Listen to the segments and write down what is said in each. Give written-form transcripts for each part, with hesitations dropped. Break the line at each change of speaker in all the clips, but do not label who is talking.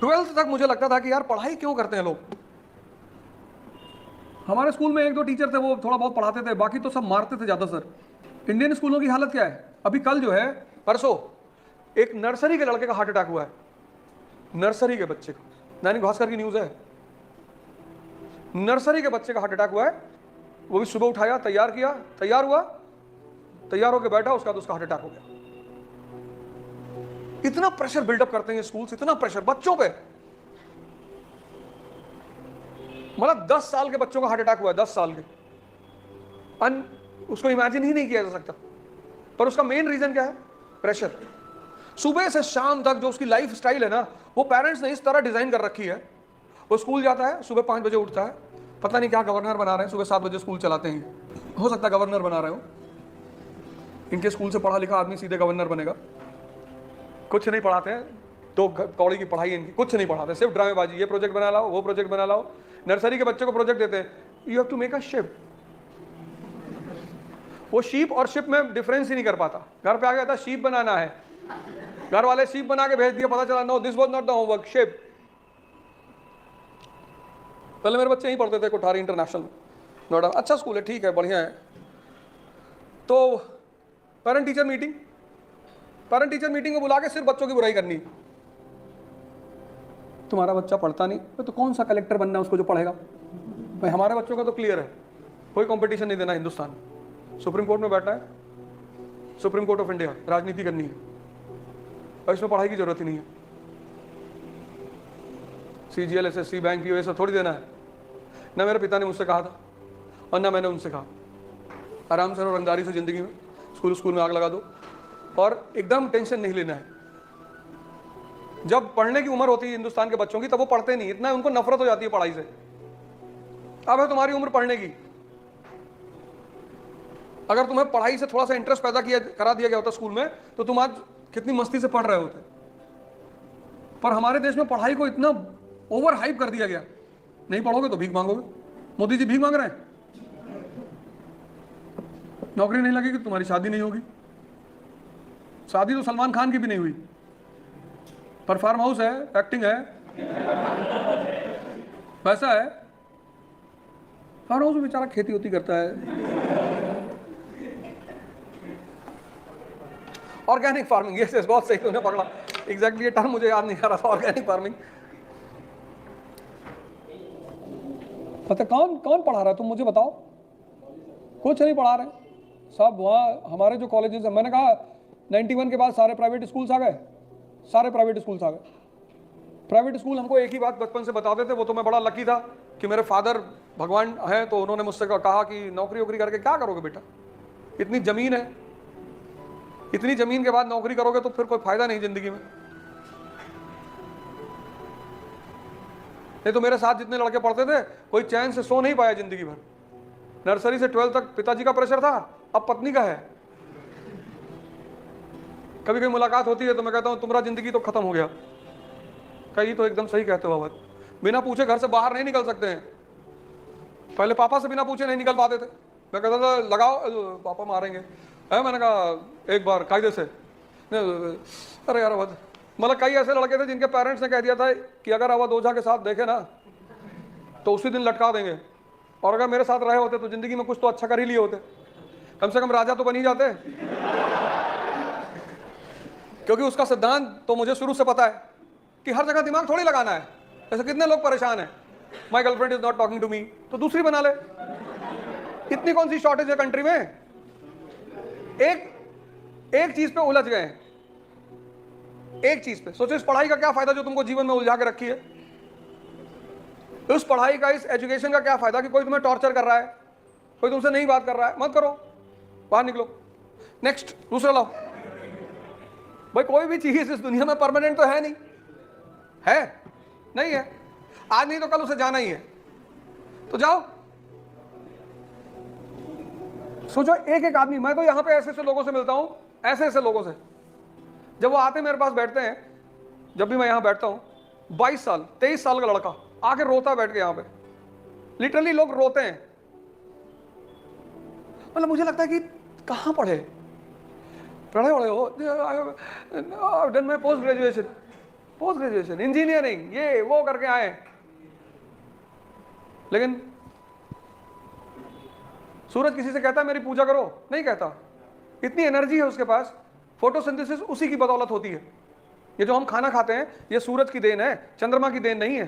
Twelfth तक मुझे लगता था कि यार पढ़ाई क्यों करते हैं लोग। हमारे स्कूल में एक दो टीचर थे, वो थोड़ा बहुत पढ़ाते थे, बाकी तो सब मारते थे ज़्यादा सर। इंडियन स्कूलों की हालत क्या है? अभी कल जो है, परसों एक नर्सरी के लड़के का हार्ट अटैक हुआ है, नर्सरी के बच्चे को। दैनिक भास्कर की न्यूज़ है, नर्सरी के बच्चे का हार्ट अटैक हुआ है। वो भी सुबह उठाया, तैयार किया, तैयार हुआ, तैयार होकर बैठा, उसका बाद उसका हार्ट अटैक हो गया। इतना प्रेशर बिल्डअप करते हैं स्कूल्स, इतना प्रेशर बच्चों पे। मतलब 10 साल के बच्चों का हार्ट अटैक हुआ है, 10 साल के। उसको इमेजिन ही नहीं किया जा सकता। पर उसका मेन रीजन क्या है? प्रेशर। सुबह से शाम तक जो उसकी लाइफ स्टाइल है ना, वो पेरेंट्स ने इस तरह डिजाइन कर रखी है। वो स्कूल जाता है, सुबह 5 बजे उठता है, पता नहीं क्या गवर्नर बना रहे हैं, सुबह 7 बजे स्कूल चलाते हैं। हो सकता है गवर्नर बना रहे हो, इनके स्कूल से पढ़ा लिखा आदमी सीधे गवर्नर बनेगा। कुछ नहीं पढ़ाते हैं, तो कौड़ी की पढ़ाई इनकी कुछ नहीं पढ़ाते, सिर्फ ड्रामेबाजी। ये प्रोजेक्ट बना लाओ, वो प्रोजेक्ट बना लाओ। नर्सरी के बच्चे को प्रोजेक्ट देते हैं, you have to make a ship. वो शीप और शिप में डिफरेंस ही नहीं कर पाता। घर पे आ गया था, शीप बनाना है, घर वाले शीप बना के भेज दिया, पता चला no, this was not the homework, ship. पहले मेरे बच्चे यहीं पढ़ते थे, कोठारी इंटरनेशनल, नोएडा, अच्छा स्कूल है, ठीक है, बढ़िया है। तो parent teacher meeting, parent teacher meeting को बुला के सिर्फ बच्चों की बुराई करनी। तुम्हारा बच्चा पढ़ता नहीं, तो कौन सा कलेक्टर बनना है उसको जो पढ़ेगा? भाई हमारे बच्चों का तो क्लियर है, कोई कंपटीशन नहीं देना हिंदुस्तान। सुप्रीम कोर्ट में बैठा है, सुप्रीम कोर्ट ऑफ इंडिया, राजनीति करनी है, और इसमें पढ़ाई की जरूरत ही नहीं है। CGL, SSC, बैंक की वजह थोड़ी देना है। ना मेरे पिता ने मुझसे कहा था और ना मैंने उनसे कहा। आराम से और रंगदारी से जिंदगी में स्कूल में आग लगा दो, और एकदम टेंशन नहीं लेना है। जब पढ़ने की उम्र होती है हिंदुस्तान के बच्चों की, तब वो पढ़ते नहीं, इतना उनको नफरत हो जाती है पढ़ाई से। अब है तुम्हारी उम्र पढ़ने की, अगर तुम्हें पढ़ाई से थोड़ा सा इंटरेस्ट पैदा करा दिया गया होता स्कूल में, तो तुम आज कितनी मस्ती से पढ़ रहे होते। पर हमारे देश में पढ़ाई को इतना ओवर हाइप कर दिया गया, नहीं पढ़ोगे तो भीख मांगोगे। मोदी जी भीख मांग रहे हैं, नौकरी नहीं लगेगी तो तुम्हारी शादी नहीं होगी। शादी तो सलमान खान की भी नहीं हुई, पर फार्म हाउस है, एक्टिंग है, पैसा है। फार्म हाउस में बेचारा खेती होती करता है। ऑर्गेनिक फार्मिंग, यस यस, बहुत सही तुमने पकड़ा, एग्जैक्टली ये टर्म मुझे याद नहीं आ रहा था, ऑर्गेनिक फार्मिंग। पता कौन कौन पढ़ा रहा है, तुम मुझे बताओ। कुछ नहीं पढ़ा रहे सब। वहाँ हमारे जो कॉलेजेस हैं, मैंने कहा 91 के बाद सारे प्राइवेट स्कूल्स आ गए, सारे प्राइवेट स्कूल्स आ गए। प्राइवेट स्कूल हमको एक ही बात बचपन से बताते थे, वो तो मैं बड़ा लकी था कि मेरे फादर भगवान हैं, तो उन्होंने मुझसे कहा कि नौकरी वोकरी करके क्या करोगे बेटा, इतनी ज़मीन है, इतनी ज़मीन के बाद नौकरी करोगे तो फिर कोई फायदा नहीं ज़िंदगी में। नहीं तो मेरे साथ जितने लड़के पढ़ते थे, कोई चैन से सो नहीं पाया ज़िंदगी भर। नर्सरी से 12 तक पिताजी का प्रेशर था, अब पत्नी का है। कभी कभी मुलाकात होती है तो मैं कहता हूँ तुम्हारा ज़िंदगी तो खत्म हो गया। कहीं तो एकदम सही कहते हो बाबा, बिना पूछे घर से बाहर नहीं निकल सकते हैं। पहले पापा से बिना पूछे नहीं निकल पाते थे। मैं कहता था लगाओ, पापा मारेंगे है, मैंने कहा एक बार कायदे से, अरे यार अवध, मतलब कई ऐसे लड़के थे जिनके पेरेंट्स ने कह दिया था कि अगर अवध ओझा के साथ देखे ना तो उसी दिन लटका देंगे, और अगर मेरे साथ रहे होते तो जिंदगी में कुछ तो अच्छा कर ही लिए होते, कम से कम राजा तो बन ही जाते। क्योंकि उसका सिद्धांत तो मुझे शुरू से पता है कि हर जगह दिमाग थोड़ी लगाना है। ऐसे कितने लोग परेशान हैं, my girlfriend is not talking to me, तो दूसरी बना ले। इतनी कौन सी शॉर्टेज है कंट्री में? एक चीज पे उलझ गए हैं, एक चीज पे। सोचो इस पढ़ाई का क्या फायदा जो तुमको जीवन में उलझा के रखी है। उस पढ़ाई का, इस एजुकेशन का क्या फायदा कि कोई तुम्हें टॉर्चर कर रहा है, कोई तुमसे नहीं बात कर रहा है, मत करो, बाहर निकलो, नेक्स्ट दूसरा लाओ। भाई कोई भी चीज इस दुनिया में परमानेंट तो है नहीं, है नहीं है, आज नहीं तो कल उसे जाना ही है, तो जाओ। सोचो एक एक आदमी, मैं तो यहां पे ऐसे ऐसे लोगों से मिलता हूं, ऐसे ऐसे लोगों से, जब वो आते मेरे पास बैठते हैं, जब भी मैं यहां बैठता हूं, 22 साल 23 साल का लड़का आके रोता बैठ के यहां पे, लिटरली लोग रोते हैं। मतलब मुझे लगता है कि कहां पढ़े बड़े हो, done my post graduation, post graduation, engineering, ये वो करके आए, लेकिन सूरज किसी से कहता है मेरी पूजा करो? नहीं कहता। इतनी एनर्जी है उसके पास, फोटोसिंथेसिस उसी की बदौलत होती है। ये जो हम खाना खाते हैं ये सूरज की देन है, चंद्रमा की देन नहीं है।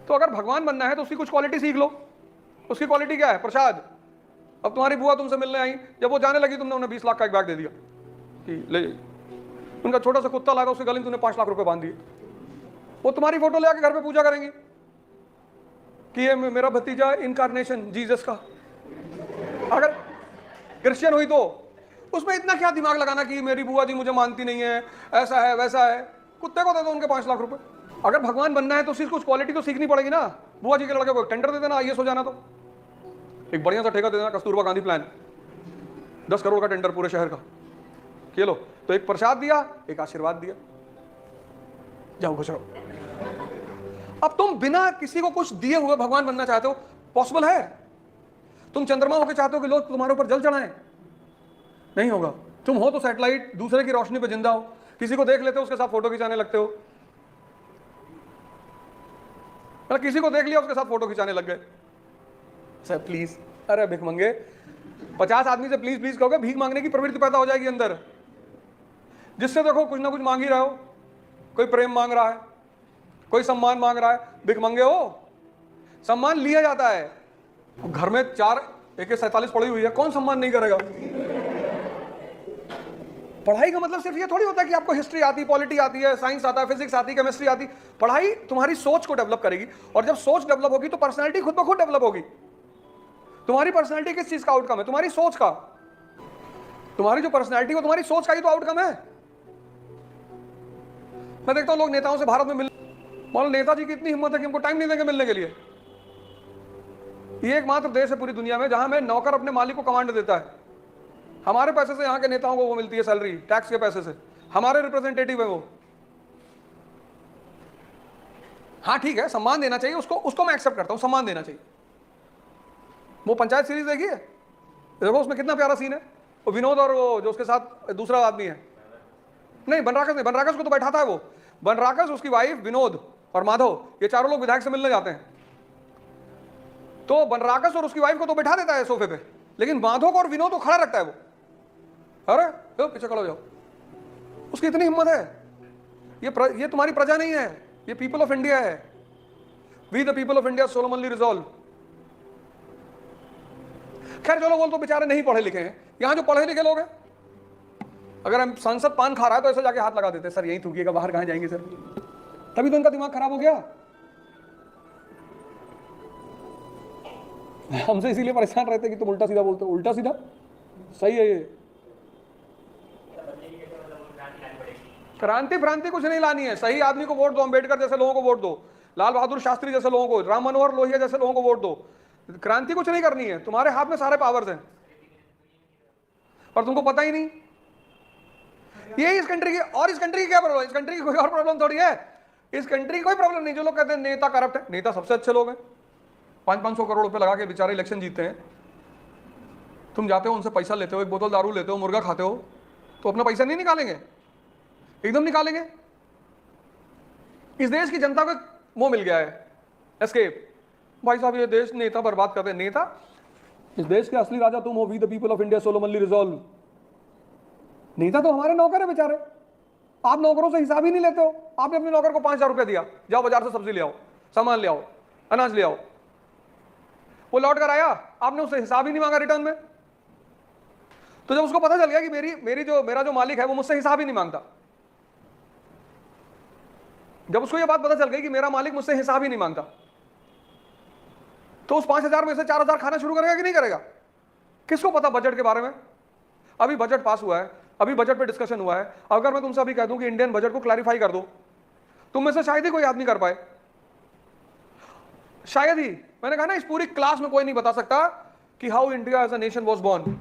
तो अगर भगवान बनना है तो उसकी कुछ क्वालिटी सीख लो। उसकी क्वालिटी क्या है? प्रसाद। अब तुम्हारी बुआ तुमसे मिलने आई, जब वो जाने लगी तुमने उन्हें 20 लाख का एक बैग दे दिया कि ले जाइए। उनका छोटा सा कुत्ता लागा, उसके गले में तुमने 5 लाख रुपए बांध दिए। वो तुम्हारी फोटो ले आके घर पे पूजा करेंगी कि ये मेरा भतीजा इनकारनेशन जीसस का। अगर क्रिश्चियन हुई तो उसमें इतना क्या दिमाग लगाना कि मेरी बुआ जी मुझे मानती नहीं है, ऐसा है वैसा है। कुत्ते को दे दो उनके 5 लाख रुपए। अगर भगवान बनना है तो सिर्फ कुछ क्वालिटी तो सीखनी पड़ेगी ना। बुआ जी के लड़के को टेंडर दे देना, आईएएस हो जाना, तो एक बढ़िया सा ठेका दे देना, कस्तूरबा गांधी प्लान, 10 करोड़ का टेंडर पूरे शहर का, ये लो। तो एक प्रसाद दिया, एक आशीर्वाद दिया, जाओ खुश रहो। अब तुम बिना किसी को कुछ दिए हुए भगवान बनना चाहते हो? पॉसिबल है? तुम चंद्रमा होकर चाहते हो कि लोग तुम्हारे ऊपर जल चढ़ाएं? नहीं होगा। तुम हो तो सैटेलाइट, दूसरे की रोशनी पे जिंदा हो, किसी को देख लेते हो उसके साथ फोटो खिंचाने लगते हो, मतलब किसी को देख लिया उसके साथ फोटो खिंचाने लग गए। सर प्लीज, अरे भिख मंगे, 50 आदमी से प्लीज प्लीज कहोगे, भीख मांगने की प्रवृत्ति पैदा हो जाएगी अंदर, जिससे देखो कुछ ना कुछ मांग ही रहे हो। कोई प्रेम मांग रहा है, कोई सम्मान मांग रहा है, भिख मंगे हो, सम्मान लिया जाता है। घर में 4 AK-47 पड़ी हुई है, कौन सम्मान नहीं करेगा? पढ़ाई का मतलब सिर्फ ये थोड़ी होता है कि आपको हिस्ट्री आती, पॉलिटी आती है, साइंस आता है, फिजिक्स आती, केमिस्ट्री आती। पढ़ाई तुम्हारी सोच को डेवलप करेगी, और जब सोच डेवलप होगी तो पर्सनैलिटी खुद ब खुद डेवलप होगी। तुम्हारी पर्सनैलिटी किस चीज का आउटकम है? तुम्हारी सोच का। तुम्हारी जो पर्सनैलिटी है तुम्हारी सोच का ही तो आउटकम है। मैं देखता हूं लोग नेताओं से भारत में मिल, मान नेताजी की इतनी हिम्मत है कि हमको टाइम नहीं देंगे मिलने के लिए। ये एकमात्र देश है पूरी दुनिया में जहां में नौकर अपने मालिक को कमांड देता है। हमारे पैसे से यहाँ के नेताओं को वो मिलती है सैलरी, टैक्स के पैसे से, हमारे रिप्रेजेंटेटिव है वो। हाँ ठीक है, सम्मान देना चाहिए उसको मैं एक्सेप्ट करता हूं, सम्मान देना चाहिए। वो पंचायत सीरीज देखी है? देखो उसमें कितना प्यारा सीन है। वो विनोद और वो जो उसके साथ दूसरा आदमी है, नहीं बनराकस नहीं, बनराकस को तो बैठाता है वो। बनराकस, उसकी वाइफ, विनोद और माधव, ये चारों लोग विधायक से मिलने जाते हैं। तो बनराकस और उसकी वाइफ को तो बैठा देता है सोफे पे, लेकिन माधव को और विनोद को खड़ा रखता है वो। अरे तो पीछे खड़ो जाओ। उसकी इतनी हिम्मत है। ये तुम्हारी प्रजा नहीं है, ये पीपल ऑफ इंडिया है। We the people of India solemnly resolve. खैर चलो, बोल तो बेचारे नहीं पढ़े लिखे हैं। यहां जो पढ़े लिखे लोग हैं, अगर हम सांसद पान खा रहा है तो ऐसे जाके हाथ लगा देते हैं, सर यहीं थूकिएगा, बाहर कहां जाएंगे सर। तभी तो इनका दिमाग खराब हो गया। हमसे इसीलिए परेशान रहते कि तुम उल्टा सीधा बोलते हो। उल्टा सीधा सही है ये। क्रांति फ्रांति कुछ नहीं लानी है। सही आदमी को वोट दो, अंबेडकर जैसे लोगों को वोट दो, लाल बहादुर शास्त्री जैसे लोगों को, राम मनोहर लोहिया जैसे लोगों को वोट दो। क्रांति कुछ नहीं करनी है, तुम्हारे हाथ में सारे पावर्स हैं और तुमको पता ही नहीं। ये इस कंट्री की, और इस कंट्री की क्या प्रॉब्लम है? इस कंट्री की कोई और प्रॉब्लम थोड़ी है। इस कंट्री की कोई प्रॉब्लम नहीं। जो लोग कहते हैं नेता करप्ट है, नेता सबसे अच्छे लोग हैं। 500 करोड़ रुपए लगा के बेचारे इलेक्शन जीतते हैं। तुम जाते हो उनसे पैसा लेते हो, एक बोतल दारू लेते हो, मुर्गा खाते हो, तो अपना पैसा नहीं निकालेंगे? एकदम निकालेंगे। इस देश की जनता को वो मिल गया है, एस्केप। भाई साहब ये देश नेता बर्बाद करते हैं। नेता, इस देश के असली राजा तुम हो। We the people of India solemnly resolve. नेता तो हमारे नौकर है बेचारे। आप नौकरों से हिसाब ही नहीं लेते हो। आपने अपने नौकर को 5000 रुपया दिया, जाओ बाजार से सब्जी ले आओ, सामान ले आओ, अनाज ले आओ। वो लौट कर आया, आपने उससे हिसाब ही नहीं मांगा रिटर्न में। तो जब उसको पता चल गया कि मेरा जो मालिक है वो मुझसे हिसाब ही नहीं मांगता, जब उसको ये बात पता चल गई कि मेरा मालिक मुझसे हिसाब ही नहीं मांगता, तो उस 5000 में से 4000 खाना शुरू करेगा कि नहीं करेगा? किसको पता बजट के बारे में? अभी बजट पास हुआ है, अभी बजट पे डिस्कशन हुआ है। अगर मैं तुमसे अभी कह दूं कि इंडियन बजट को क्लैरिफाई कर दो, तुम में से शायद ही कोई आदमी कर पाए। शायद ही। मैंने कहा ना, इस पूरी क्लास में कोई नहीं बता सकता कि how India as a nation was born.